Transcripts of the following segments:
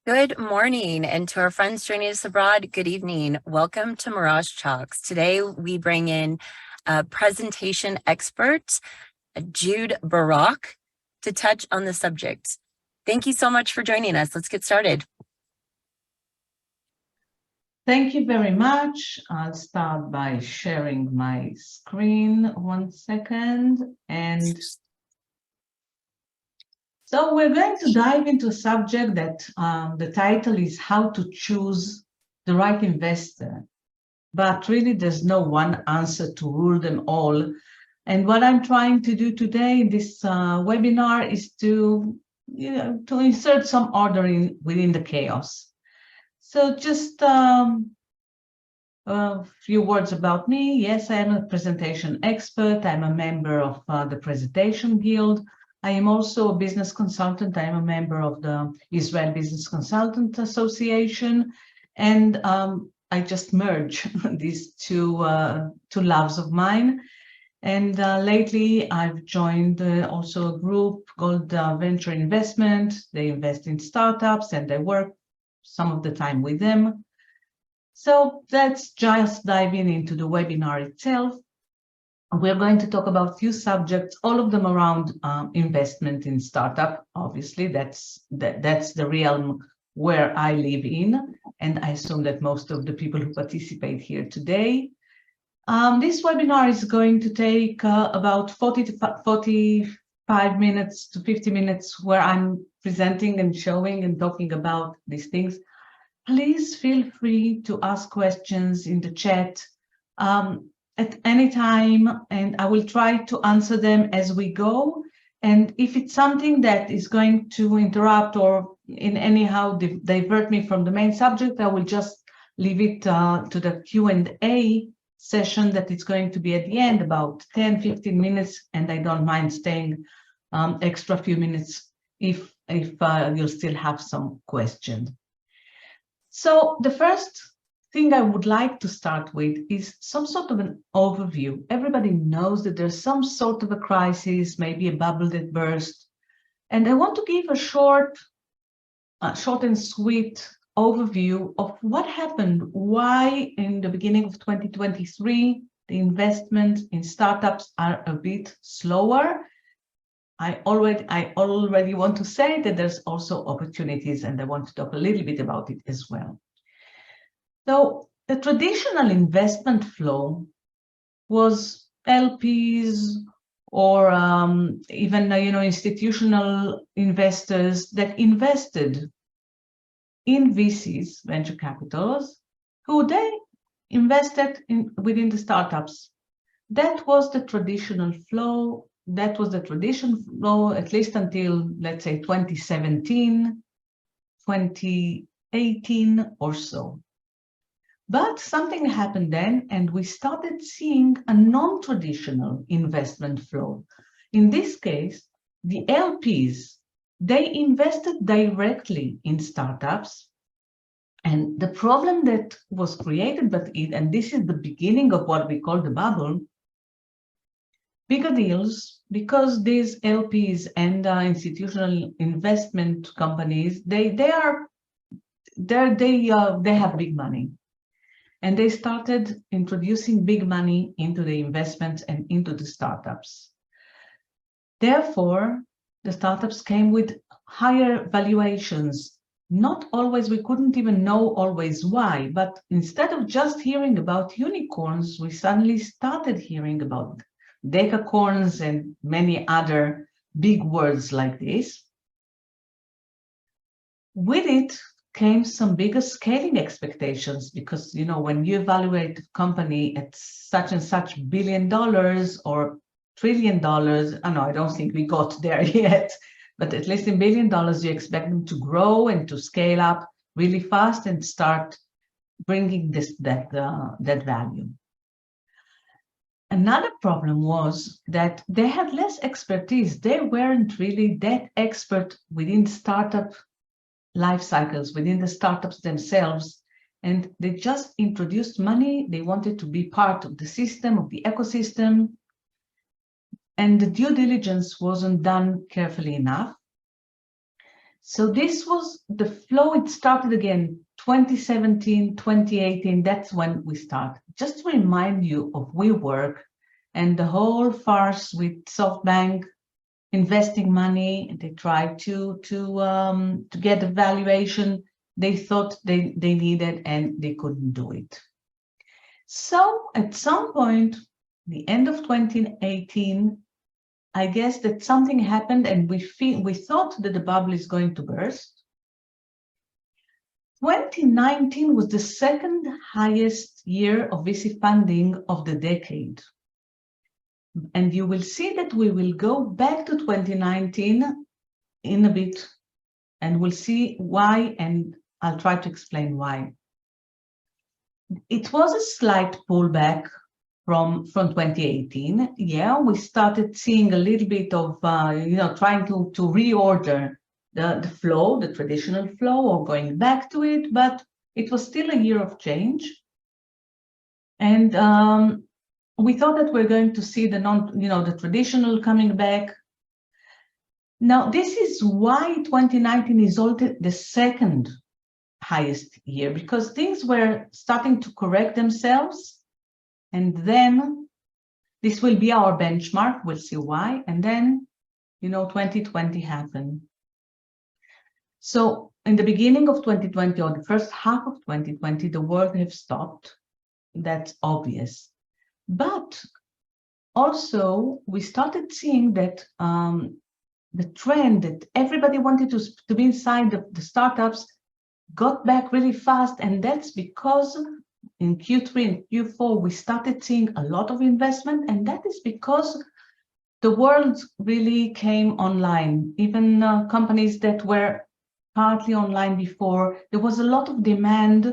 Good morning, and to our friends joining us abroad, good evening. Welcome to Mirage Talks. Today, we bring in a presentation expert, Jude MT, to touch on the subject. Thank you so much for joining us. Let's get started. Thank you very much. I'll start by sharing my screen. 1 second. And so we're going to dive into a subject that the title is How to Choose the Right Investor. But really, there's no one answer to rule them all. And what I'm trying to do today in this webinar is to insert some order within the chaos. So just a few words about me. Yes, I am a presentation expert. I'm a member of the Presentation Guild. I am also a business consultant. I am a member of the Israel Business Consultant Association. And I just merge these two loves of mine. And lately, I've joined also a group called Venture Investment. They invest in startups and I work some of the time with them. So let's just dive into the webinar itself. We're going to talk about a few subjects, all of them around investment in startup. Obviously, that's the realm where I live in, and I assume that most of the people who participate here today. This webinar is going to take about 40 to 45 minutes to 50 minutes where I'm presenting and showing and talking about these things. Please feel free to ask questions in the chat at any time, and I will try to answer them as we go. And if it's something that is going to interrupt or in anyhow divert me from the main subject, I will just leave it to the Q&A session that it's going to be at the end, about 10-15 minutes, and I don't mind staying extra few minutes if you'll still have some questions. So the first thing I would like to start with is some sort of an overview. Everybody knows that there's some sort of a crisis, maybe a bubble that burst. And I want to give a short and sweet overview of what happened, why in the beginning of 2023, the investment in startups are a bit slower. I already want to say that there's also opportunities, and I want to talk a little bit about it as well. So the traditional investment flow was LPs or even institutional investors that invested in VCs, venture capitals, who they invested within the startups. That was the traditional flow. That was the traditional flow, at least until, let's say, 2017, 2018 or so. But something happened then, and we started seeing a non-traditional investment flow. In this case, the LPs, they invested directly in startups. And the problem that was created, and this is the beginning of what we call the bubble, bigger deals, because these LPs and institutional investment companies, they have big money, and they started introducing big money into the investments and into the startups. Therefore, the startups came with higher valuations. Not always, we couldn't even know always why, but instead of just hearing about unicorns, we suddenly started hearing about decacorns and many other big words like this. With it came some bigger scaling expectations, because when you evaluate a company at such and such $1 billion or $1 trillion, I don't think we got there yet, but at least in $1 billion, you expect them to grow and to scale up really fast and start bringing that value. Another problem was that they had less expertise. They weren't really that expert within startup life cycles, within the startups themselves, and they just introduced money. They wanted to be part of the system, of the ecosystem, and the due diligence wasn't done carefully enough. So this was the flow. It started again 2017, 2018. That's when we start. Just to remind you of WeWork and the whole farce with SoftBank investing money. They tried to get the valuation they thought they needed, and they couldn't do it. So at some point, the end of 2018, I guess that something happened, and we thought that the bubble is going to burst. 2019 was the second highest year of VC funding of the decade. And you will see that we will go back to 2019 in a bit, and we'll see why, and I'll try to explain why. It was a slight pullback from 2018. Yeah, we started seeing a little bit of, trying to reorder the flow, the traditional flow, or going back to it, but it was still a year of change. And we thought that we're going to see the traditional coming back. Now, this is why 2019 is also the second highest year, because things were starting to correct themselves. And then this will be our benchmark. We'll see why. And then, 2020 happened. So in the beginning of 2020, or the first half of 2020, the world have stopped. That's obvious. But also, we started seeing that the trend that everybody wanted to be inside the startups got back really fast. And that's because in Q3 and Q4, we started seeing a lot of investment. And that is because the world really came online. Even companies that were partly online before, there was a lot of demand.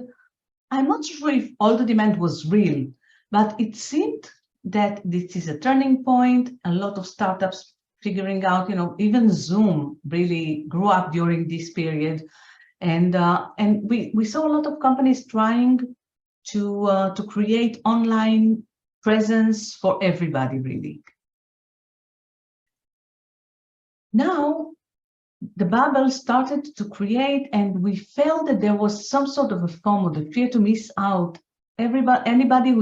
I'm not sure if all the demand was real, but it seemed that this is a turning point. A lot of startups figuring out, even Zoom really grew up during this period. And we saw a lot of companies trying to create online presence for everybody, really. Now, the bubble started to create, and we felt that there was some sort of a FOMO, the fear to miss out. Anybody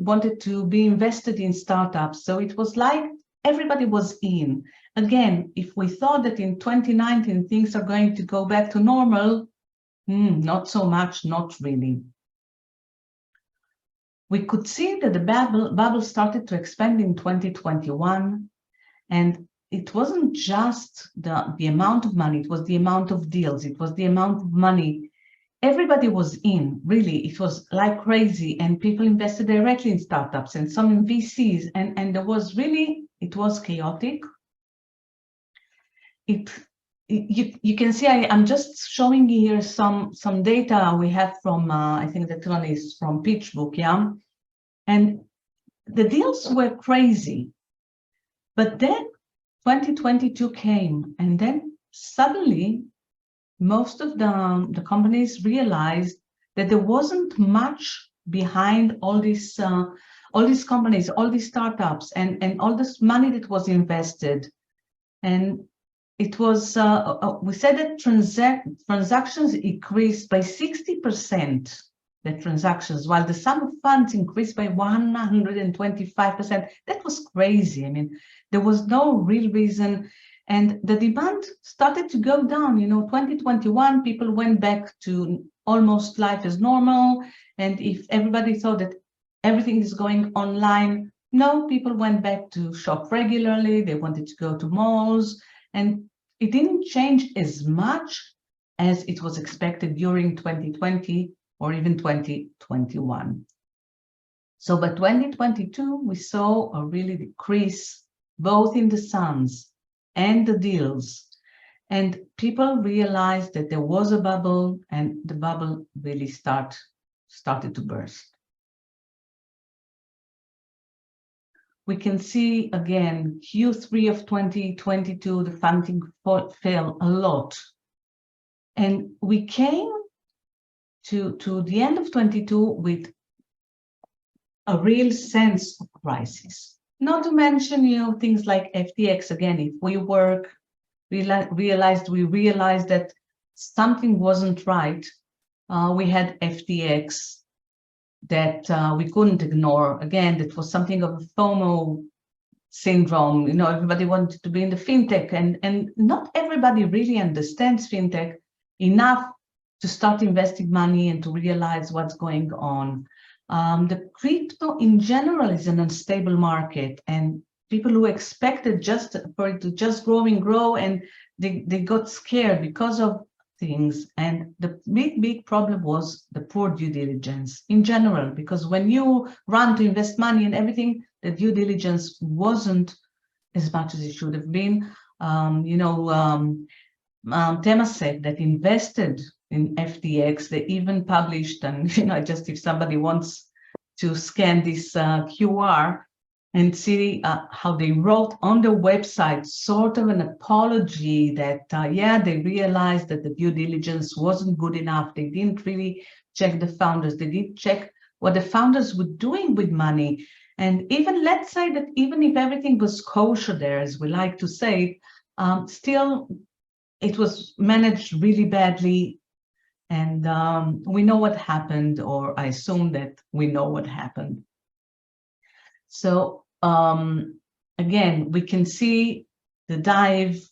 wanted to be invested in startups. So it was like everybody was in. Again, if we thought that in 2019 things are going to go back to normal, not so much, not really. We could see that the bubble started to expand in 2021, and it wasn't just the amount of money, it was the amount of deals, it was the amount of money. Everybody was in, really. It was like crazy, and people invested directly in startups and some in VCs, and there was really, it was chaotic. You can see I'm just showing here some data we have from, I think that one is from PitchBook, yeah? And the deals were crazy. But then 2022 came, and then suddenly most of the companies realized that there wasn't much behind all these companies, all these startups, and all this money that was invested. And it was, we said that transactions increased by 60%, the transactions, while the sum of funds increased by 125%. That was crazy. I mean, there was no real reason. And the demand started to go down. 2021, people went back to almost life as normal. And if everybody thought that everything is going online, no, people went back to shop regularly. They wanted to go to malls. And it didn't change as much as it was expected during 2020 or even 2021. So by 2022, we saw a really decrease both in the sums and the deals. And people realized that there was a bubble, and the bubble really started to burst. We can see again, Q3 of 2022, the funding fell a lot. And we came to the end of 22 with a real sense of crisis. Not to mention, things like FTX, again, if WeWork, we realized that something wasn't right. We had FTX that we couldn't ignore. Again, that was something of a FOMO syndrome. You know, everybody wanted to be in the fintech, and not everybody really understands fintech enough to start investing money and to realize what's going on. The crypto in general is an unstable market, and people who expected just for it to just grow, and they got scared because of things. And the big problem was the poor due diligence in general, because when you run to invest money and everything, the due diligence wasn't as much as it should have been. Temasek that invested in FTX, they even published, and just if somebody wants to scan this QR and see how they wrote on the website sort of an apology that, yeah, they realized that the due diligence wasn't good enough. They didn't really check the founders. They didn't check what the founders were doing with money. And even, let's say that even if everything was kosher there, as we like to say, still it was managed really badly. And we know what happened, or I assume that we know what happened. So again, we can see the dive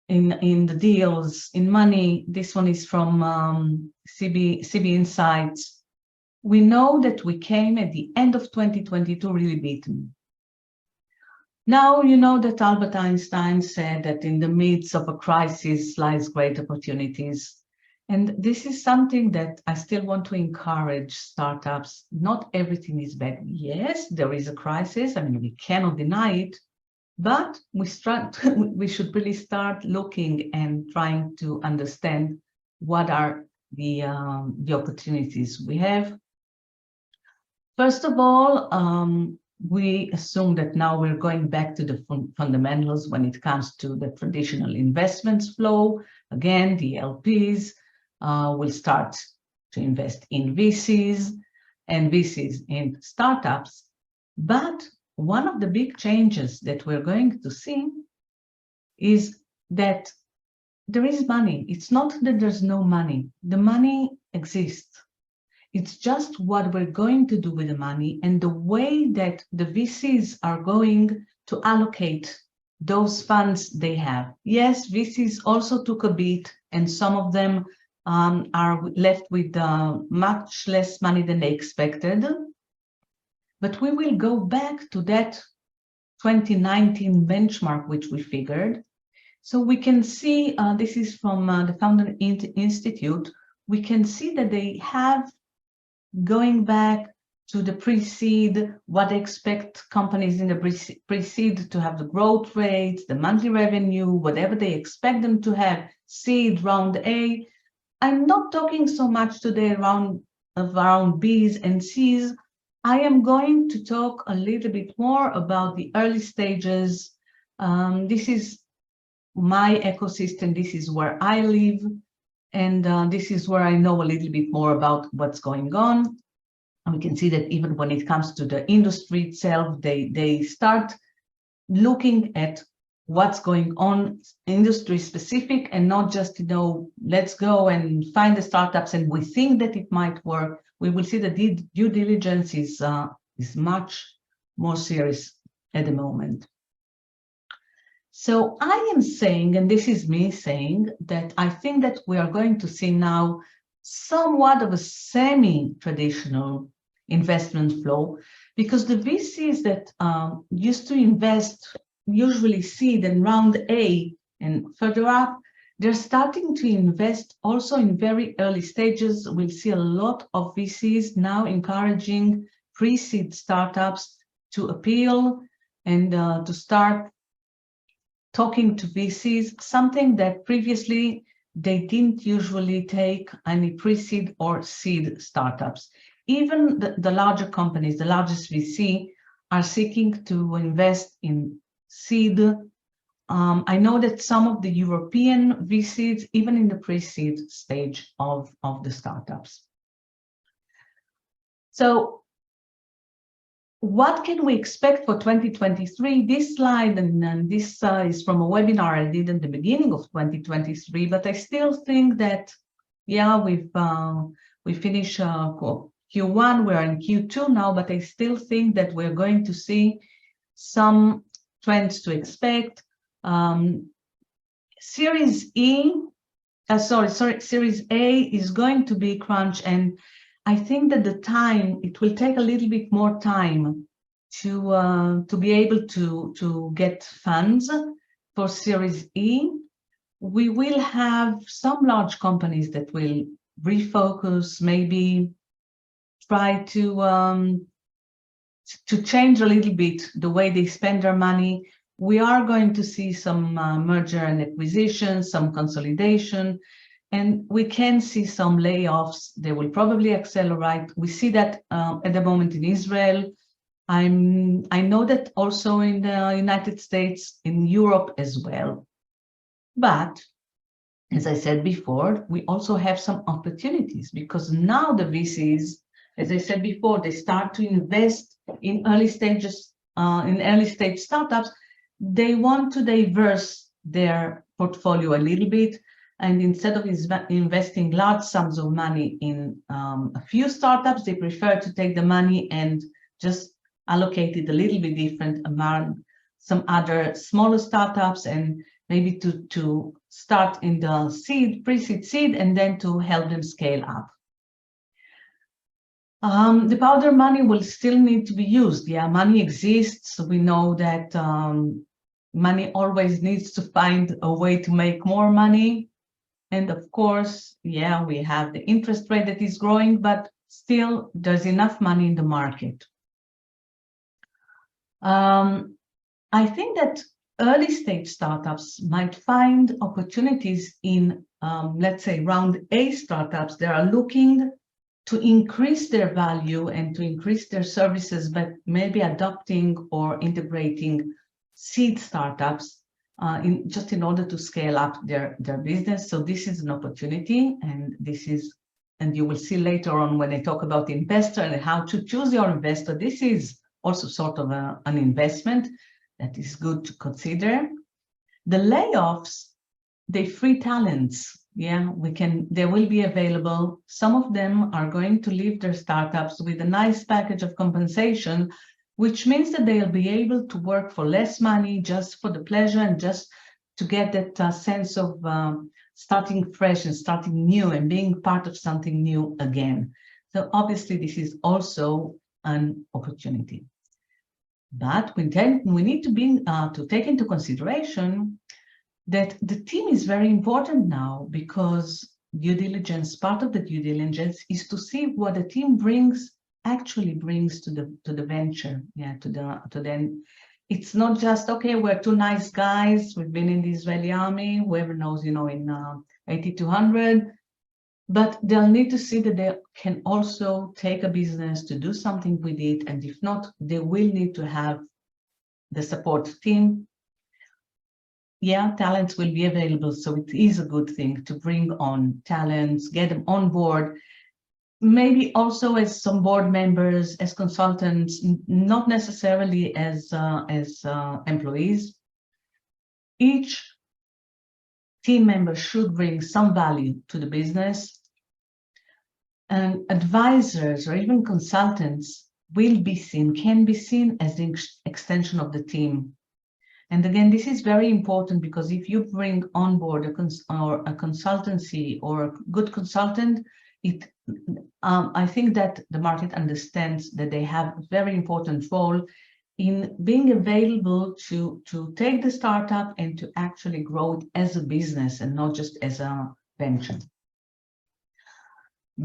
in the deals, in money. This one is from CB Insights. We know that we came at the end of 2022 really beaten. Now, you know that Albert Einstein said that in the midst of a crisis lies great opportunities. And this is something that I still want to encourage startups. Not everything is bad. Yes, there is a crisis. I mean, we cannot deny it, but we should really start looking and trying to understand what are the opportunities we have. First of all, we assume that now we're going back to the fundamentals when it comes to the traditional investments flow. Again, the LPs will start to invest in VCs and VCs in startups. But one of the big changes that we're going to see is that there is money. It's not that there's no money. The money exists. It's just what we're going to do with the money and the way that the VCs are going to allocate those funds they have. Yes, VCs also took a beat, and some of them are left with much less money than they expected. But we will go back to that 2019 benchmark, which we figured. So we can see, this is from the Founder Institute, we can see that they have, going back to the pre-seed, what they expect companies in the pre-seed to have, the growth rates, the monthly revenue, whatever they expect them to have, seed, round A. I'm not talking so much today around Bs and Cs. I am going to talk a little bit more about the early stages. This is my ecosystem. This is where I live. And this is where I know a little bit more about what's going on. And we can see that even when it comes to the industry itself, they start looking at what's going on industry specific, and not just, let's go and find the startups and we think that it might work. We will see that the due diligence is much more serious at the moment. So I am saying, and this is me saying, that I think that we are going to see now somewhat of a semi-traditional investment flow, because the VCs that used to invest usually seed and round A and further up, they're starting to invest also in very early stages. We'll see a lot of VCs now encouraging pre-seed startups to appeal and to start talking to VCs, something that previously they didn't usually take any pre-seed or seed startups. Even the larger companies, the largest VC, are seeking to invest in seed. I know that some of the European VCs, even in the pre-seed stage of the startups. So What can we expect for 2023? This slide and this is from a webinar I did at the beginning of 2023, but I still think that, yeah, we finished Q1, we're in Q2 now, but I still think that we're going to see some trends to expect. Series A is going to be crunch, and I think that it will take a little bit more time to be able to get funds for Series E. We will have some large companies that will refocus, maybe try to change a little bit the way they spend their money. We are going to see some merger and acquisition, some consolidation, and we can see some layoffs. They will probably accelerate. We see that at the moment in Israel. I know that also in the United States, in Europe as well. But as I said before, we also have some opportunities because now the VCs, as I said before, they start to invest in early stages, in early stage startups. They want to diverse their portfolio a little bit. And instead of investing large sums of money in a few startups, they prefer to take the money and just allocate it a little bit different among some other smaller startups, and maybe to start in the pre-seed seed, and then to help them scale up. The powder money will still need to be used. Yeah, money exists. We know that money always needs to find a way to make more money. And of course, yeah, we have the interest rate that is growing, but still there's enough money in the market. I think that early stage startups might find opportunities in, let's say, round A startups that are looking to increase their value and to increase their services, but maybe adopting or integrating seed startups just in order to scale up their business. So this is an opportunity, and you will see later on when I talk about investor and how to choose your investor. This is also sort of an investment that is good to consider. The layoffs, they free talents. Yeah, they will be available. Some of them are going to leave their startups with a nice package of compensation, which means that they'll be able to work for less money, just for the pleasure and just to get that sense of starting fresh and starting new and being part of something new again. So obviously this is also an opportunity. But we need to take into consideration that the team is very important now, because part of the due diligence is to see what the team actually brings to the venture. Yeah, it's not just, okay, we're two nice guys, we've been in the Israeli army, whoever knows, in 8200, but they'll need to see that they can also take a business to do something with it, and if not, they will need to have the support team. Yeah, talents will be available, so it is a good thing to bring on talents, get them on board, maybe also as some board members, as consultants, not necessarily as employees. Each team member should bring some value to the business, and advisors or even consultants can be seen as the extension of the team. And again, this is very important, because if you bring on board a consultancy or a good consultant, I think that the market understands that they have a very important role in being available to take the startup and to actually grow it as a business and not just as a venture.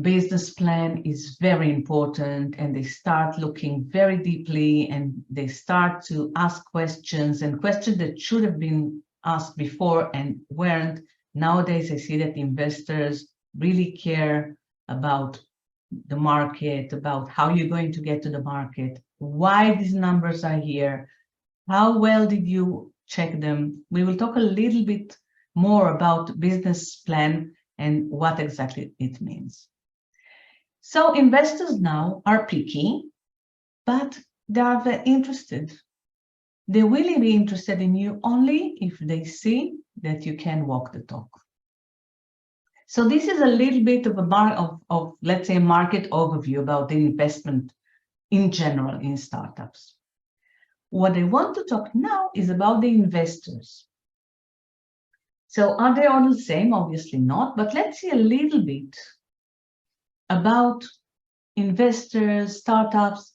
Business plan is very important, and they start looking very deeply, and they start to ask questions, and questions that should have been asked before and weren't. Nowadays, I see that investors really care about the market, about how you're going to get to the market, why these numbers are here, how well did you check them. We will talk a little bit more about business plan and what exactly it means. So investors now are picky, but they are very interested. They will be interested in you only if they see that you can walk the talk. So this is a little bit of a let's say, market overview about the investment in general in startups. What I want to talk now is about the investors. So are they all the same? Obviously not, but let's see a little bit about investors, startups.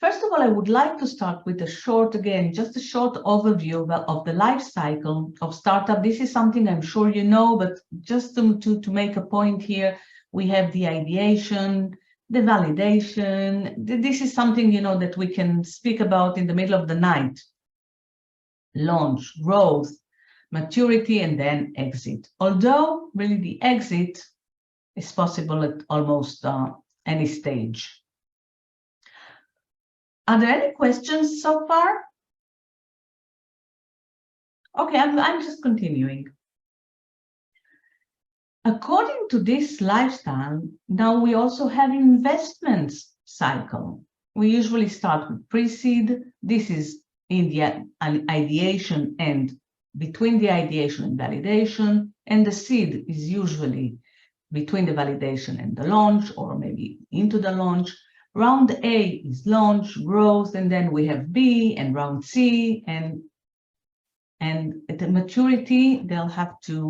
First of all, I would like to start with just a short overview of the life cycle of startup. This is something I'm sure you know, but just to make a point here, we have the ideation, the validation. This is something, that we can speak about in the middle of the night. Launch, growth, maturity, and then exit. Although really the exit is possible at almost any stage. Are there any questions so far? Okay, I'm just continuing. According to this lifestyle, now we also have investments cycle. We usually start with pre-seed. This is in the ideation and between the ideation and validation, and the seed is usually between the validation and the launch, or maybe into the launch. Round A is launch, growth, and then we have B and round C, and at the maturity they'll have to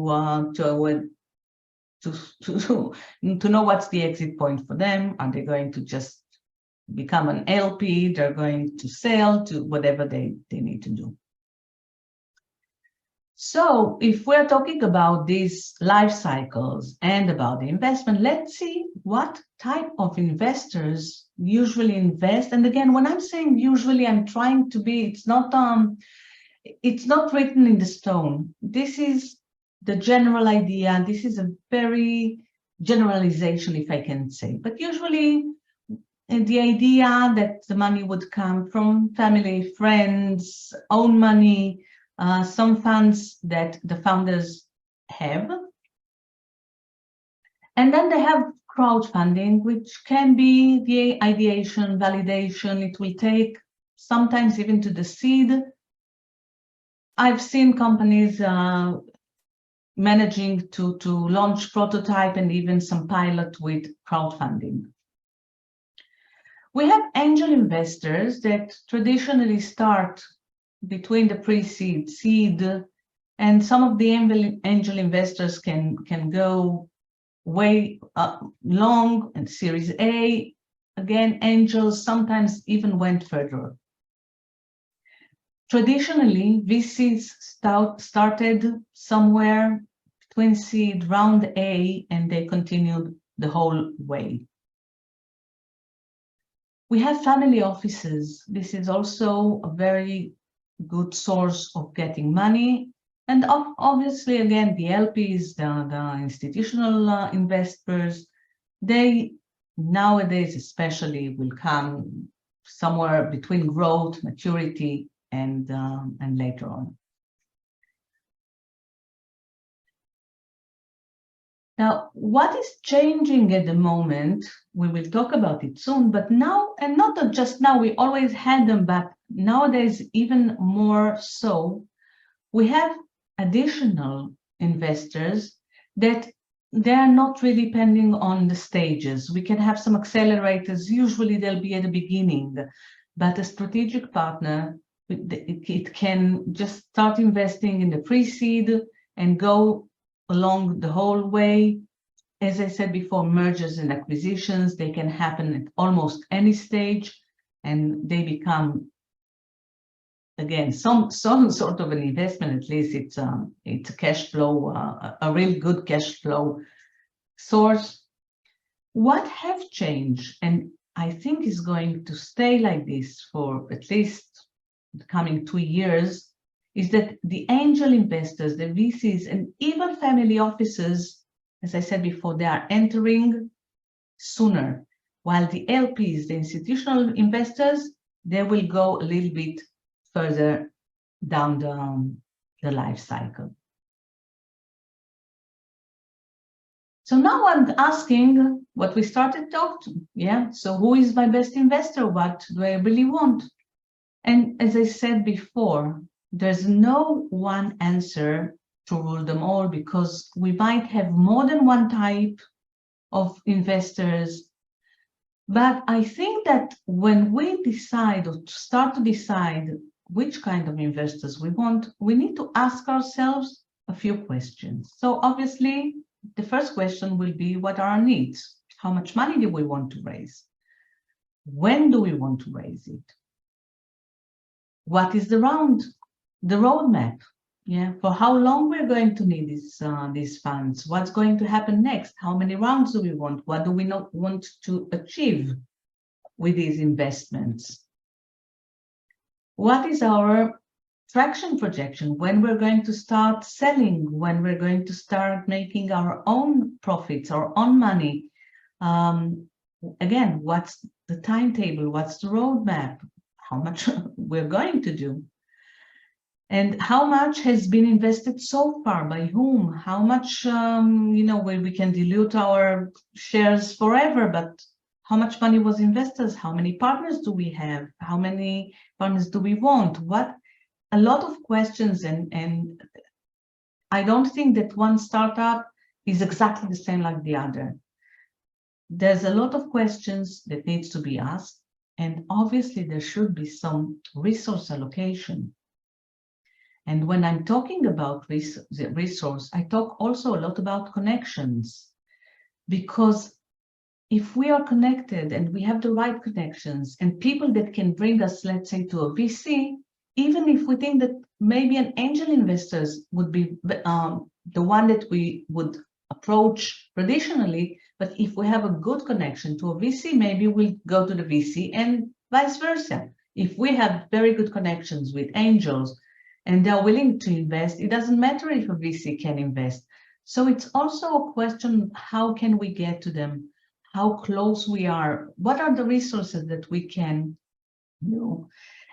know what's the exit point for them. Are they going to just become an LP? They're going to sell, to whatever they need to do. So if we're talking about these life cycles and about the investment, let's see what type of investors usually invest. And again, when I'm saying usually, I'm trying to be, it's not written in the stone. This is the general idea. This is a very generalization, if I can say. But usually the idea that the money would come from family, friends, own money, some funds that the founders have. And then they have crowdfunding, which can be the ideation, validation. It will take sometimes even to the seed. I've seen companies managing to launch prototype and even some pilot with crowdfunding. We have angel investors that traditionally start between the pre-seed, seed, and some of the angel investors can go way long, and Series A. Again, angels sometimes even went further. Traditionally, VCs started somewhere between seed, round A, and they continued the whole way. We have family offices. This is also a very good source of getting money. And obviously, again, the LPs, the institutional investors, they nowadays especially will come somewhere between growth, maturity, and later on. Now, what is changing at the moment, we will talk about it soon, but now, and not just now, we always had them, but nowadays even more so, we have additional investors that they're not really depending on the stages. We can have some accelerators, usually they'll be at the beginning, but a strategic partner, it can just start investing in the pre-seed and go along the whole way. As I said before, mergers and acquisitions, they can happen at almost any stage, and they become, again, some sort of an investment. At least it's a cash flow, a real good cash flow source. What have changed, and I think is going to stay like this for at least the coming 2 years, is that the angel investors, the VCs, and even family offices, as I said before, they are entering sooner, while the LPs, the institutional investors, they will go a little bit further down the life cycle. So now I'm asking what we started talking to. Yeah, so who is my best investor? What do I really want? And as I said before, there's no one answer to rule them all, because we might have more than one type of investors. But I think that when we decide or start to decide which kind of investors we want, we need to ask ourselves a few questions. So obviously, the first question will be, what are our needs? How much money do we want to raise? When do we want to raise it? What is the roadmap? Yeah, for how long we're going to need these funds? What's going to happen next? How many rounds do we want? What do we not want to achieve with these investments? What is our traction projection? When we're going to start selling? When we're going to start making our own profits, our own money? Again, what's the timetable? What's the roadmap? How much we're going to do? And how much has been invested so far? By whom? How much, where we can dilute our shares forever, but how much money was invested? How many partners do we have? How many partners do we want? A lot of questions, and I don't think that one startup is exactly the same like the other. There's a lot of questions that needs to be asked, and obviously there should be some resource allocation. And when I'm talking about the resource, I talk also a lot about connections, because if we are connected and we have the right connections and people that can bring us, let's say, to a VC, even if we think that maybe an angel investors would be the one that we would approach traditionally, but if we have a good connection to a VC, maybe we'll go to the VC, and vice versa. If we have very good connections with angels and they're willing to invest, it doesn't matter if a VC can invest. So it's also a question, how can we get to them? How close we are? What are the resources that we can do?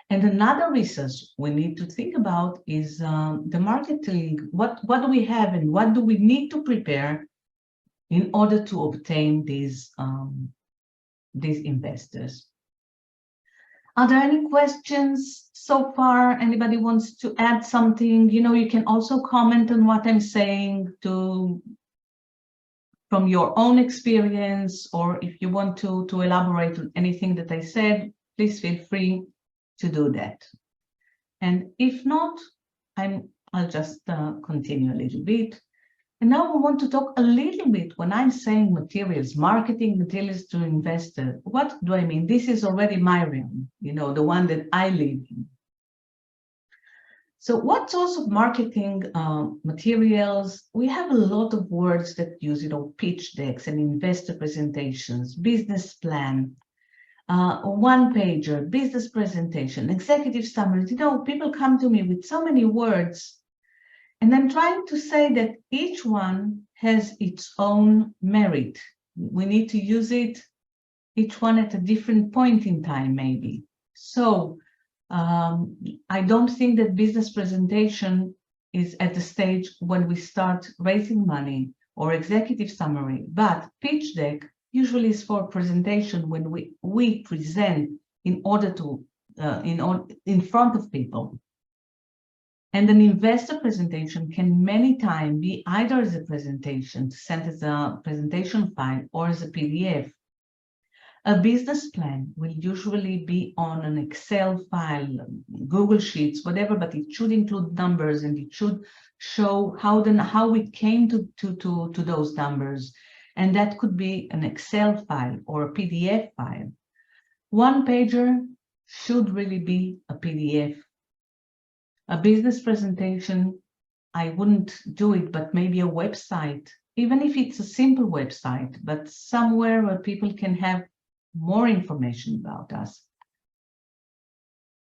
And another resource we need to think about is the marketing. What do we have and what do we need to prepare in order to obtain these investors? Are there any questions so far? Anybody wants to add something? You can also comment on what I'm saying from your own experience, or if you want to elaborate on anything that I said, please feel free to do that. And if not, I'll just continue a little bit. And now we want to talk a little bit, when I'm saying materials, marketing materials to investors, what do I mean? This is already my realm, the one that I live in. So what sorts of marketing materials? We have a lot of words that use, pitch decks and investor presentations, business plan, one-pager, business presentation, executive summaries. People come to me with so many words, and I'm trying to say that each one has its own merit. We need to use it, each one at a different point in time, maybe. So I don't think that business presentation is at the stage when we start raising money, or executive summary, but pitch deck usually is for presentation when we present in order to in front of people. And an investor presentation can many times be either as a presentation, sent as a presentation file, or as a PDF. A business plan will usually be on an Excel file, Google Sheets, whatever, but it should include numbers, and it should show how we came to those numbers. And that could be an Excel file or a PDF file. One pager should really be a PDF. A business presentation, I wouldn't do it, but maybe a website, even if it's a simple website, but somewhere where people can have more information about us.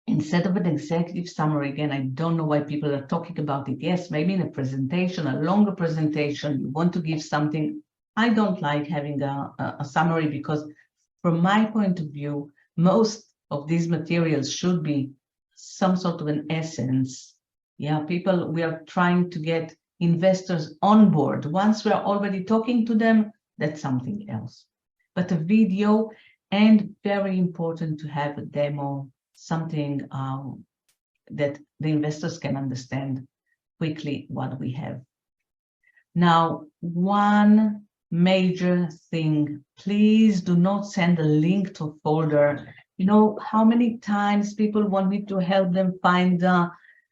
Instead of an executive summary, again, I don't know why people are talking about it. Yes, maybe in a presentation, a longer presentation, you want to give something. I don't like having a summary, because from my point of view, most of these materials should be some sort of an essence. Yeah, we are trying to get investors on board. Once we are already talking to them, that's something else. But a video, and very important to have a demo something that the investors can understand quickly what we have. Now, one major thing, please do not send a link to a folder. You know how many times people want me to help them find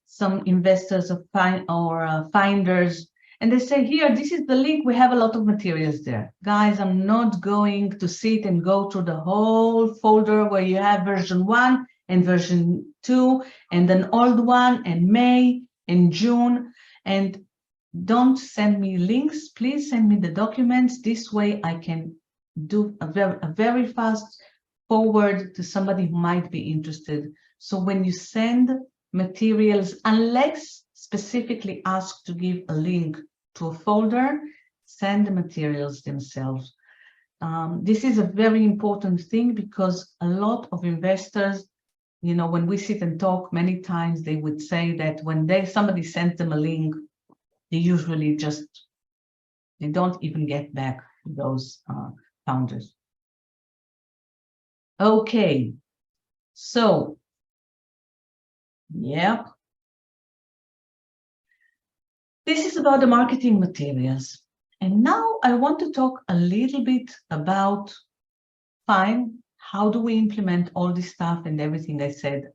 some investors or finders, and they say, here, this is the link, we have a lot of materials there. Guys, I'm not going to sit and go through the whole folder where you have version 1 and version 2 and an old one and May and June. And don't send me links, please send me the documents. This way I can do a very fast forward to somebody who might be interested. So when you send materials, unless specifically asked to give a link to a folder, send the materials themselves. This is a very important thing because a lot of investors, you know, when we sit and talk, many times they would say that when somebody sends them a link, they usually they don't even get back to those founders. Okay, so, yeah. This is about the marketing materials. And now I want to talk a little bit about, fine, how do we implement all this stuff and everything I said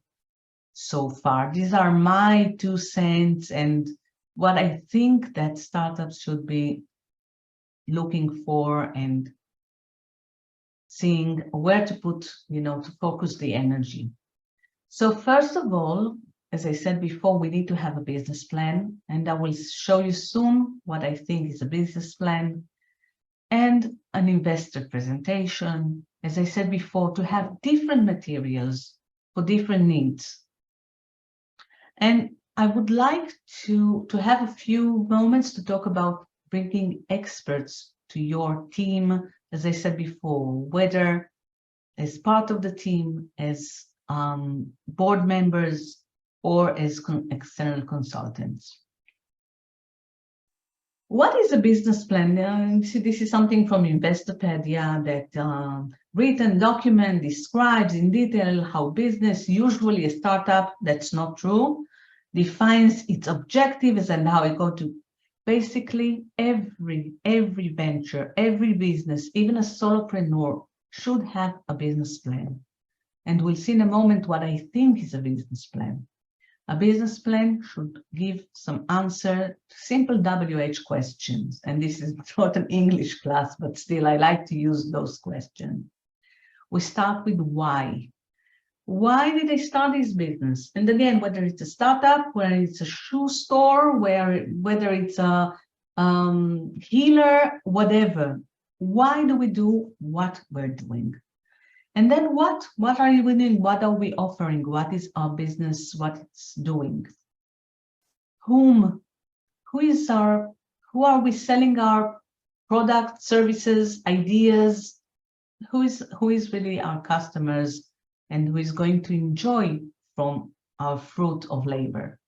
so far? These are my 2 cents and what I think that startups should be looking for and seeing where to put, you know, to focus the energy. So first of all, as I said before, we need to have a business plan, and I will show you soon what I think is a business plan and an investor presentation. As I said before, to have different materials for different needs. And I would like to have a few moments to talk about bringing experts to your team, as I said before, whether as part of the team, as board members, or as external consultants. What is a business plan? See, this is something from Investopedia that written document describes in detail how business, usually a startup, that's not true, defines its objectives and how it go to. Basically, every venture, every business, even a solopreneur should have a business plan. And we'll see in a moment what I think is a business plan. A business plan should give some answer to simple WH questions. And this is not an English class, but still I like to use those questions. We start with why. Why did I start this business? And again, whether it's a startup, whether it's a shoe store, whether it's a healer, whatever. Why do we do what we're doing? And then what are you doing? What are we offering? What is our business? What it's doing? Who are we selling our product, services, ideas? Who is really our customers and who is going to enjoy from our fruit of labor?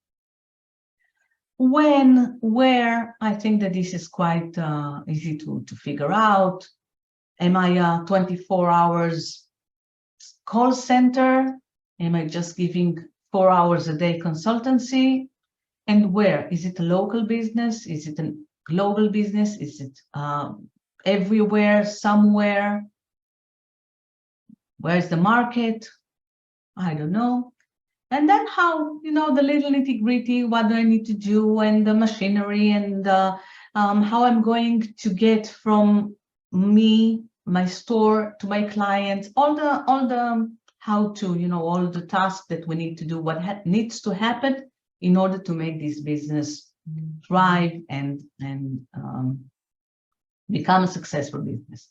When, where, I think that this is quite easy to figure out. Am I a 24 hours call center? Am I just giving 4 hours a day consultancy? And where? Is it a local business? Is it a global business? Is it everywhere, somewhere? Where's the market? I don't know. And then how, you know, the little nitty-gritty, what do I need to do, and the machinery, and how I'm going to get from me, my store, to my clients, all the how to, you know, all the tasks that we need to do, what needs to happen in order to make this business thrive and become a successful business.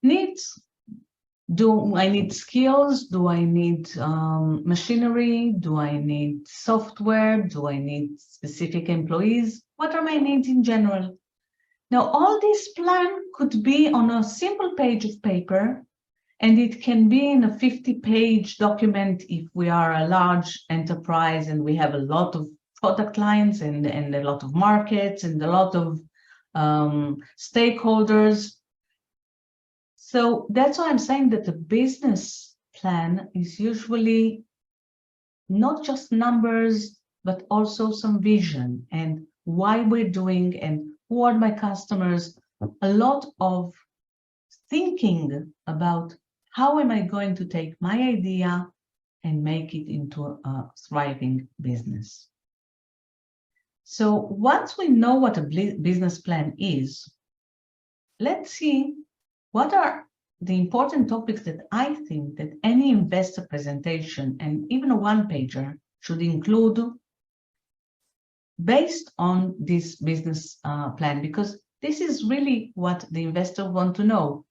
Needs. Do I need skills? Do I need machinery? Do I need software? Do I need specific employees? What are my needs in general? Now, all this plan could be on a simple page of paper, and it can be in a 50-page document if we are a large enterprise and we have a lot of product lines and a lot of markets and a lot of stakeholders. So that's why I'm saying that the business plan is usually not just numbers, but also some vision and why we're doing and who are my customers. A lot of thinking about how am I going to take my idea and make it into a thriving business. So once we know what a business plan is, let's see what are the important topics that I think that any investor presentation and even a one-pager should include based on this business plan, because this is really what the investor want to know.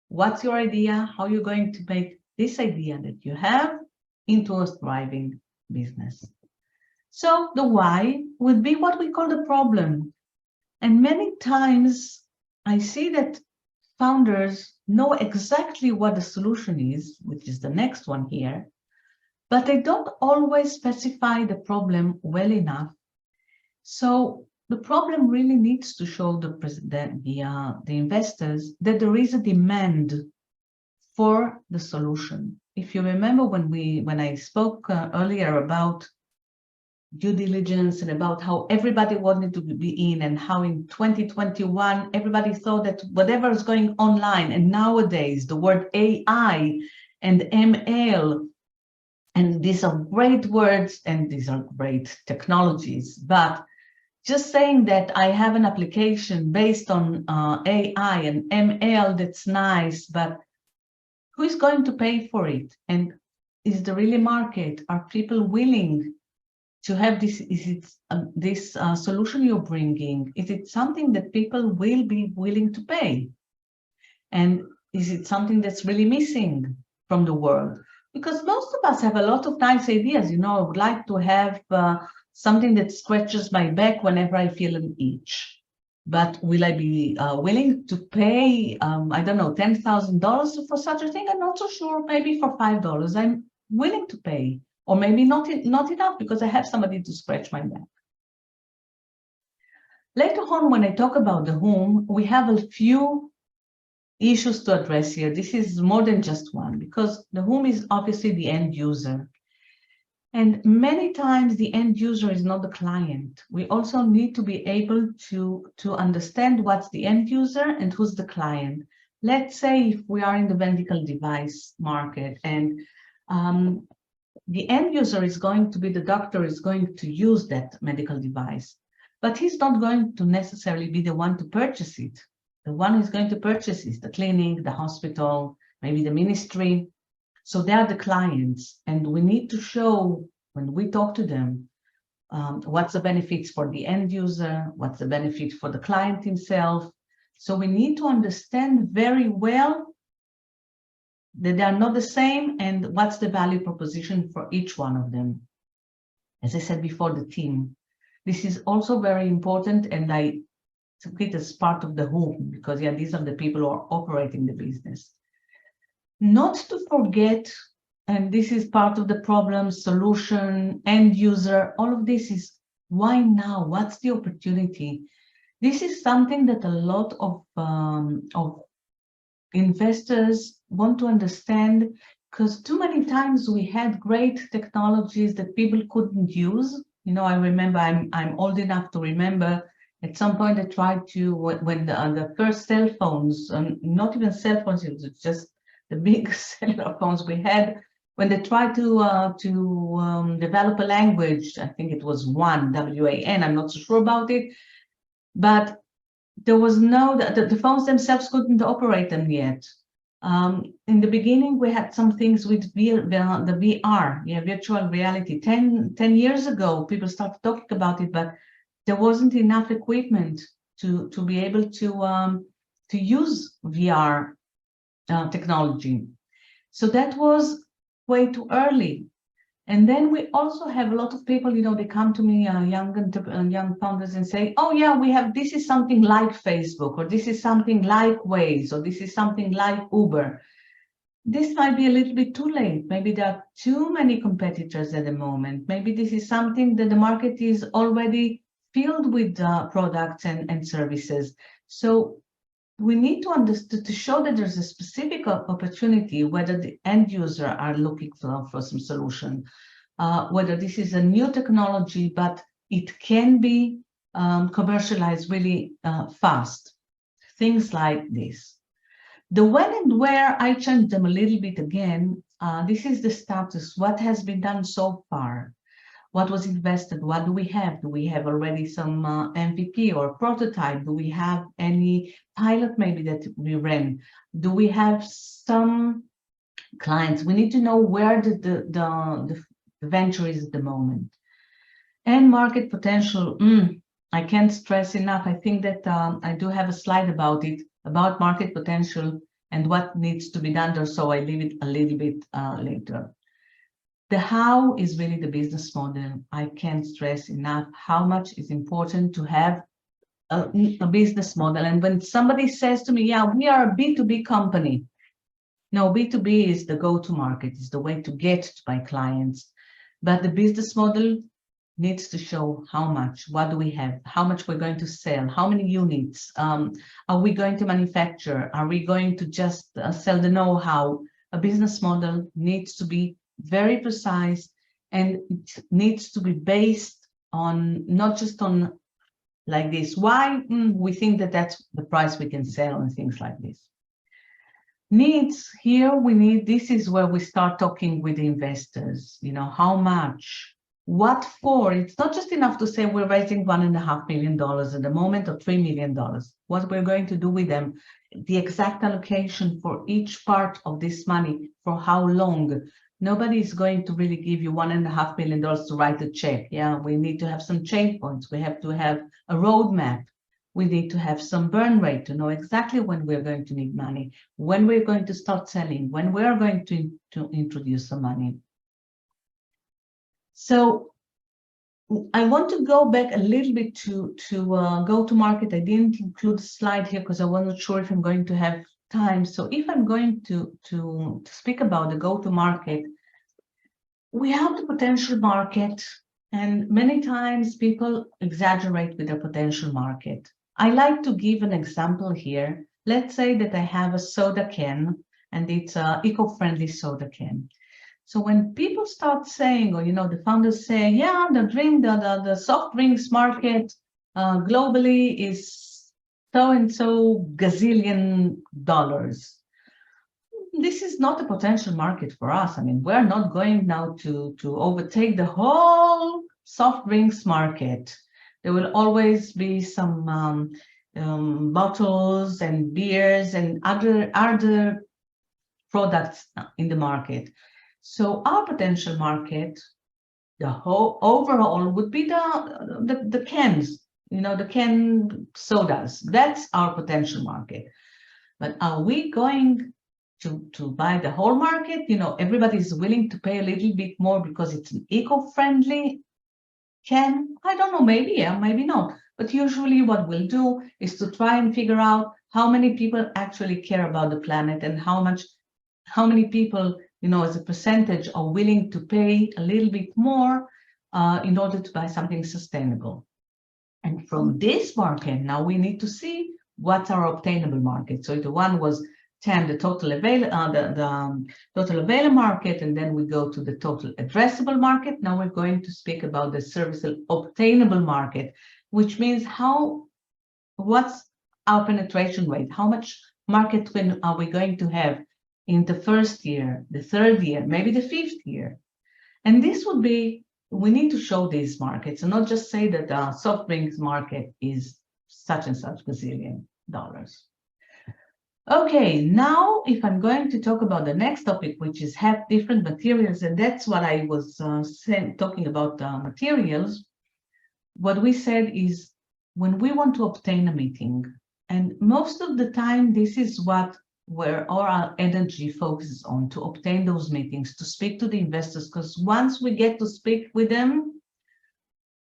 What's your idea? How you're going to make this idea that you have into a thriving business? So the why would be what we call the problem. And many times I see that founders know exactly what the solution is, which is the next one here, but they don't always specify the problem well enough. So the problem really needs to show the investors that there is a demand for the solution. If you remember when I spoke earlier about due diligence and about how everybody wanted to be in, and how in 2021 everybody thought that whatever is going online, and nowadays the word AI and ML, and these are great words and these are great technologies, but just saying that I have an application based on AI and ML, that's nice, but who is going to pay for it? And is there really a market? Are people willing to have this? Is it this solution you're bringing? Is it something that people will be willing to pay? And is it something that's really missing from the world? Because most of us have a lot of nice ideas. You know, I would like to have something that scratches my back whenever I feel an itch. But will I be willing to pay, I don't know, $10,000 for such a thing? I'm not so sure. Maybe for $5, I'm willing to pay. Or maybe not enough because I have somebody to scratch my back. Later on, when I talk about the whom, we have a few issues to address here. This is more than just one, because the whom is obviously the end user. And many times the end user is not the client. We also need to be able to understand what's the end user and who's the client. Let's say if we are in the medical device market, and the end user is going to be the doctor, is going to use that medical device, but he's not going to necessarily be the one to purchase it. The one who's going to purchase is the clinic, the hospital, maybe the ministry. So they are the clients, and we need to show when we talk to them what's the benefits for the end user, what's the benefit for the client himself. So we need to understand very well that they are not the same and what's the value proposition for each one of them. As I said before, the team. This is also very important, and I took it as part of the whom, because yeah, these are the people who are operating the business. Not to forget, and this is part of the problem, solution, end user, all of this is why now? What's the opportunity? This is something that a lot of investors want to understand, because too many times we had great technologies that people couldn't use. You know, I remember, I'm old enough to remember at some point they tried to, when the first cell phones, not even cell phones, it was just the big cellular phones we had, when they tried to develop a language. I think it was WAN, I'm not so sure about it, but there was no, the phones themselves couldn't operate them yet. In the beginning, we had some things with the VR, yeah, virtual reality. 10 years ago, people started talking about it, but there wasn't enough equipment to be able to use VR technology. So that was way too early. And then we also have a lot of people, you know, they come to me, young founders, and say, oh yeah, we have, this is something like Facebook, or this is something like Waze, or this is something like Uber. This might be a little bit too late. Maybe there are too many competitors at the moment. Maybe this is something that the market is already filled with products and services. So we need to understand, to show that there's a specific opportunity, whether the end user are looking for some solution, whether this is a new technology, but it can be commercialized really fast. Things like this. The when and where, I changed them a little bit again. This is the status, what has been done so far, what was invested, what do we have? Do we have already some MVP or prototype? Do we have any pilot maybe that we ran? Do we have some clients? We need to know where the venture is at the moment. And market potential, I can't stress enough. I think that I do have a slide about it, about market potential and what needs to be done there, so I leave it a little bit later. The how is really the business model. I can't stress enough how much is important to have a business model. And when somebody says to me, yeah, we are a B2B company. No, B2B is the go-to market, is the way to get to my clients. But the business model needs to show how much, what do we have, how much we're going to sell, how many units, are we going to manufacture, are we going to just sell the know-how. A business model needs to be very precise, and it needs to be based on, not just on like this, why we think that that's the price we can sell and things like this. Needs, here we need, this is where we start talking with the investors, you know, how much, what for. It's not just enough to say we're raising $1.5 million at the moment or $3 million. What we're going to do with them, the exact allocation for each part of this money, for how long. Nobody is going to really give you $1.5 million to write a check. Yeah, we need to have some chain points. We have to have a roadmap. We need to have some burn rate to know exactly when we're going to need money, when we're going to start selling, when we're going to introduce some money. So I want to go back a little bit to go to market. I didn't include a slide here because I wasn't sure if I'm going to have time. So if I'm going to speak about the go to market, we have the potential market, and many times people exaggerate with their potential market. I like to give an example here. Let's say that I have a soda can, and it's an eco-friendly soda can. So when people start saying, or you know, the founders say, yeah, the soft drinks market globally is so and so gazillion dollars. This is not a potential market for us. I mean, we're not going now to overtake the whole soft drinks market. There will always be some bottles and beers and other products in the market. So our potential market, the whole overall, would be the cans, you know, the canned sodas. That's our potential market. But are we going to buy the whole market? You know, everybody's willing to pay a little bit more because it's an eco-friendly can. I don't know, maybe yeah, maybe not. But usually what we'll do is to try and figure out how many people actually care about the planet, and how many people, you know, as a percentage, are willing to pay a little bit more in order to buy something sustainable. And from this market, now we need to see what's our obtainable market. So the one was 10, the total total available market, and then we go to the total addressable market. Now we're going to speak about the serviceable obtainable market, which means what's our penetration rate? How much market are we going to have in the first year, the third year, maybe the fifth year? And this would be, we need to show these markets and not just say that the soft drinks market is such and such gazillion dollars. Okay, now if I'm going to talk about the next topic, which is have different materials, and that's what I was talking about materials. What we said is when we want to obtain a meeting, and most of the time this is where all our energy focuses on, to obtain those meetings, to speak to the investors, because once we get to speak with them,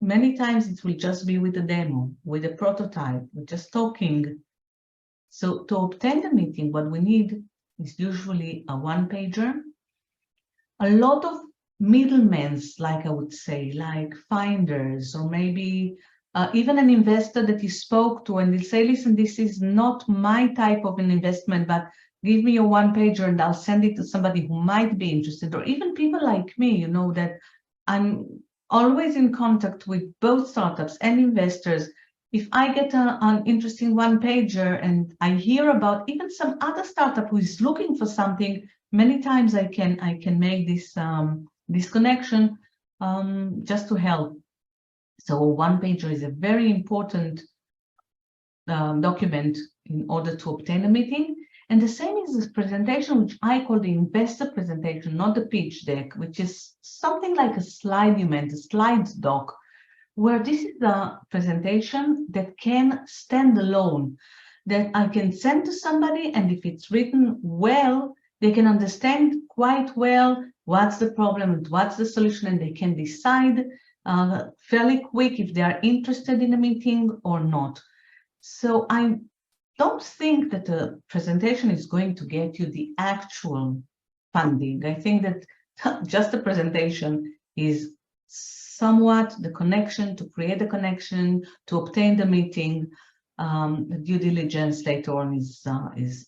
many times it will just be with a demo, with a prototype, we're just talking. So to obtain the meeting, what we need is usually a one-pager, a lot of middlemen, like I would say, like finders, or maybe even an investor that you spoke to, and they'll say, listen, this is not my type of an investment, but give me a one-pager and I'll send it to somebody who might be interested. Or even people like me, you know, that I'm always in contact with both startups and investors. If I get an interesting one-pager and I hear about even some other startup who is looking for something, many times I can make this connection just to help. So one-pager is a very important document in order to obtain a meeting. And the same is this presentation, which I call the investor presentation, not the pitch deck, which is something like a slide a slides doc, where this is a presentation that can stand alone, that I can send to somebody, and if it's written well, they can understand quite well what's the problem and what's the solution, and they can decide fairly quick if they are interested in a meeting or not. So I don't think that the presentation is going to get you the actual funding. I think that just the presentation is somewhat the connection, to create the connection, to obtain the meeting. The due diligence later on is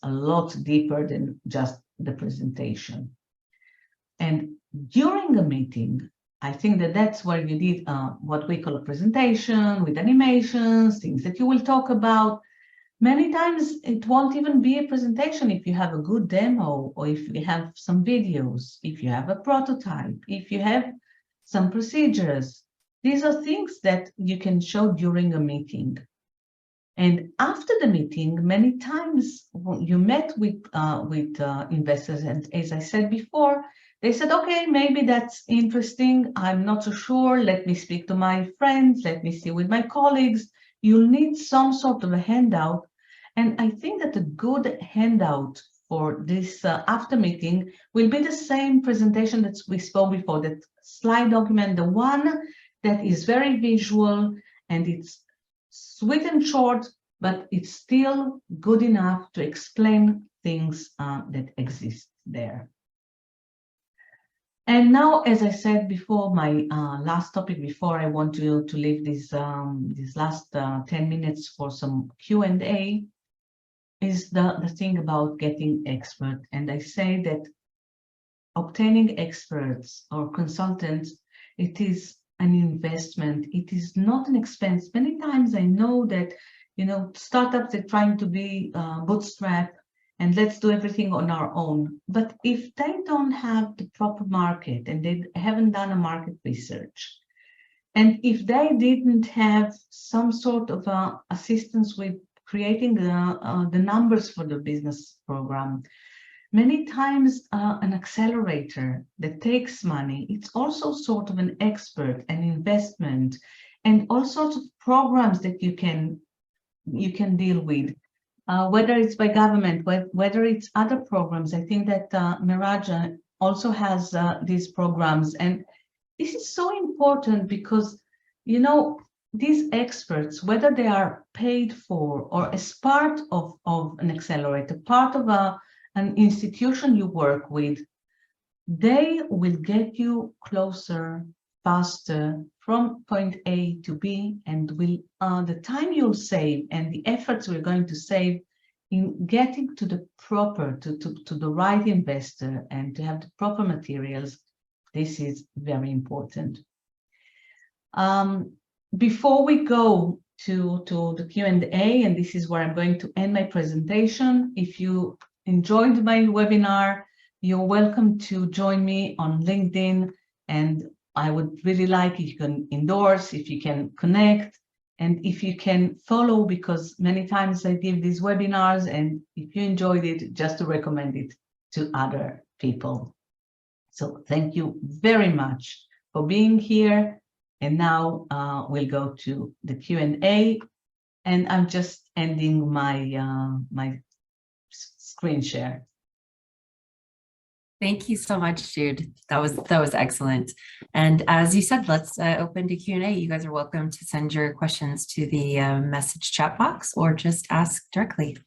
a lot deeper than just the presentation. And during a meeting, I think that that's where you need what we call a presentation with animations, things that you will talk about. Many times it won't even be a presentation if you have a good demo, or if you have some videos, if you have a prototype, if you have some procedures. These are things that you can show during a meeting. And after the meeting, many times you met with investors, and as I said before, they said, okay, maybe that's interesting. I'm not so sure. Let me speak to my friends. Let me see with my colleagues. You'll need some sort of a handout. And I think that a good handout for this after meeting will be the same presentation that we spoke before, that slide document, the one that is very visual and it's sweet and short, but it's still good enough to explain things that exist there. And now, as I said before, my last topic before I want to leave this last 10 minutes for some Q&A is the thing about getting expert. And I say that obtaining experts or consultants, it is an investment. It is not an expense. Many times I know that, startups are trying to be bootstrap and let's do everything on our own. But if they don't have the proper market and they haven't done a market research, and if they didn't have some sort of assistance with creating the numbers for the business program, many times an accelerator that takes money, it's also sort of an expert, an investment, and all sorts of programs that you can deal with, whether it's by government, whether it's other programs. I think that Miraja also has these programs, and this is so important because, these experts, whether they are paid for or as part of an accelerator, part of an institution you work with, they will get you closer, faster from point A to B, and will the time you'll save and the efforts we're going to save in getting to the proper, to the right investor and to have the proper materials, this is very important. Before we go to the Q&A, and this is where I'm going to end my presentation, if you enjoyed my webinar, you're welcome to join me on LinkedIn, and I would really like if you can endorse, if you can connect, and if you can follow, because many times I give these webinars, and if you enjoyed it, just to recommend it to other people. So thank you very much for being here. And now we'll go to the Q&A, and I'm just ending my my screen share. Thank you so much, Jude. That was excellent. And as you said, let's open to Q&A. You guys are welcome to send your questions to the message chat box or just ask directly.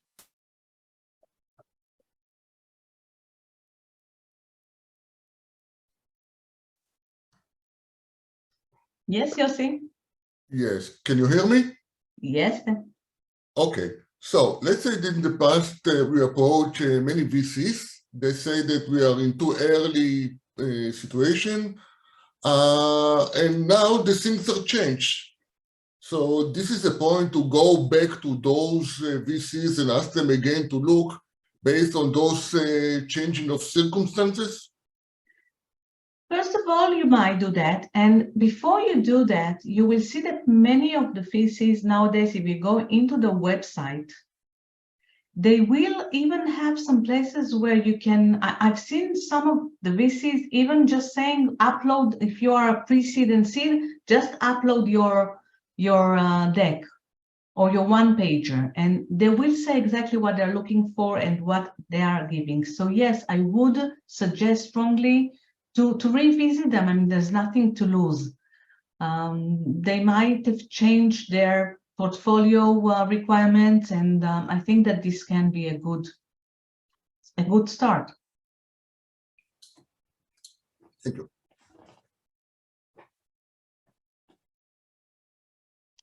Yes, Yossi? Yes. Can you hear me? Yes. Okay. So let's say that in the past we approach many VCs. They say that we are in too early situation And now the things are changed. So this is a point to go back to those VCs and ask them again to look based on those changing of circumstances. First of all, you might do that. And before you do that, you will see that many of the VCs nowadays, if you go into the website, they will even have some places where you can, I've seen some of the VCs even just saying upload, if you are a pre-seed and seed, just upload your deck or your one pager, and they will say exactly what they're looking for and what they are giving. So yes, I would suggest strongly to revisit them. I mean, there's nothing to lose. They might have changed their portfolio requirements, and I think that this can be a good start. Thank you.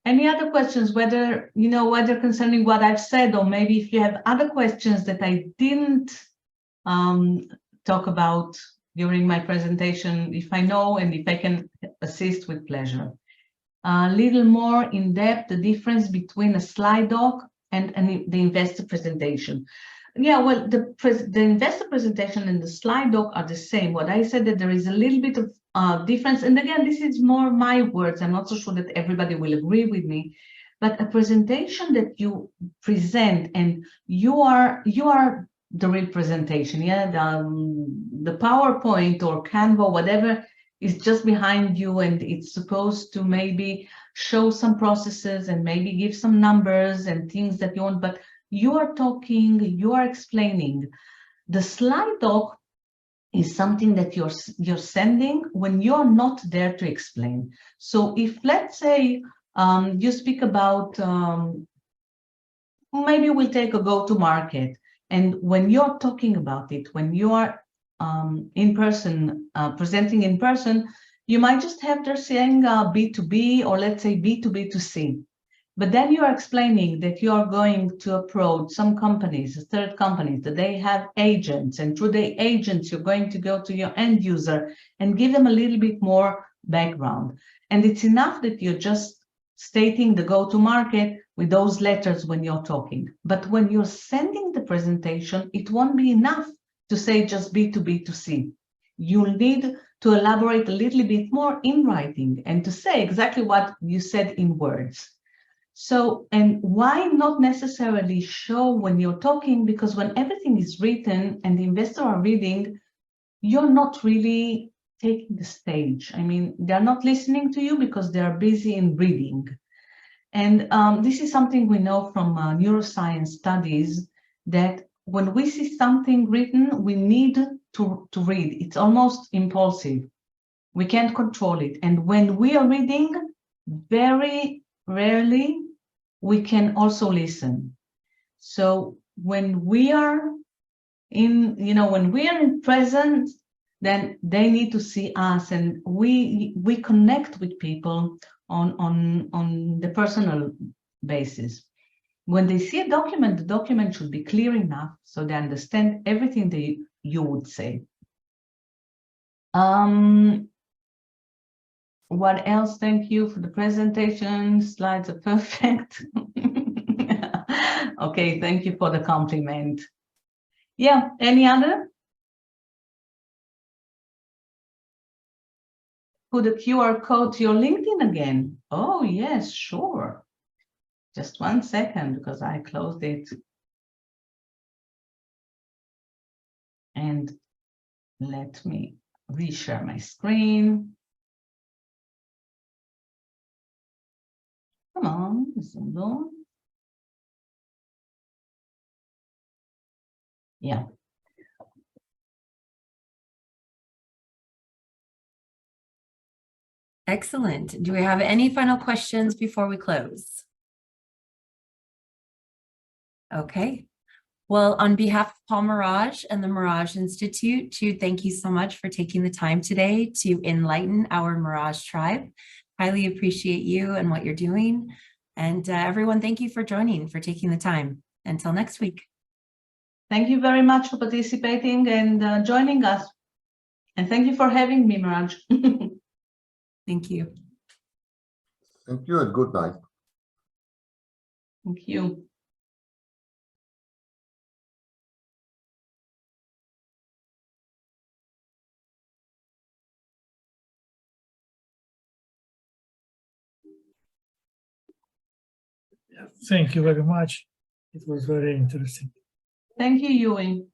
Any other questions, whether concerning what I've said, or maybe if you have other questions that I didn't talk about during my presentation, if I know and if I can assist, with pleasure. A little more in depth, the difference between a slide doc and the investor presentation. Yeah, well, the investor presentation and the slide doc are the same. What I said that there is a little bit of difference, and again, this is more my words. I'm not so sure that everybody will agree with me, but a presentation that you present and you are the real presentation. Yeah, the PowerPoint or Canva, whatever, is just behind you, and it's supposed to maybe show some processes and maybe give some numbers and things that you want, but you are talking, you are explaining. The slide doc is something that you're sending when you're not there to explain. So if, let's say, you speak about, maybe we'll take a go-to-market, and when you're talking about it, when you are in person, presenting in person, you might just have there saying B2B, or let's say B2B2C. But then you are explaining that you are going to approach some companies, third companies, that they have agents, and through the agents, you're going to go to your end user and give them a little bit more background. And it's enough that you're just stating the go-to-market with those letters when you're talking. But when you're sending the presentation, it won't be enough to say just B2B2C. You'll need to elaborate a little bit more in writing and to say exactly what you said in words. So, and why not necessarily show when you're talking? Because when everything is written and the investor are reading, you're not really taking the stage. I mean, they're not listening to you because they're busy in reading. And this is something we know from neuroscience studies, that when we see something written, we need to read. It's almost impulsive. We can't control it. And when we are reading, very rarely we can also listen. So when we are in, when we are in present, then they need to see us, and we connect with people on the personal basis. When they see a document, the document should be clear enough so they understand everything that you would say. What else? Thank you for the presentation. Slides are perfect. Okay, thank you for the compliment. Yeah, any other? Put a QR code to your LinkedIn again. Oh, yes, sure. Just 1 second, because I closed it. And let me reshare my screen. Come on, zoom on. Yeah. Excellent. Do we have any final questions before we close? Okay. Well, on behalf of Paul Mirage and the Mirage Institute, Jude, thank you so much for taking the time today to enlighten our Mirage tribe. Highly appreciate you and what you're doing. And everyone, thank you for joining, for taking the time. Until next week. Thank you very much for participating and joining us. And thank you for having me, Mirage. Thank you. Thank you and good night. Thank you. Thank you very much. It was very interesting. Thank you, Ewing.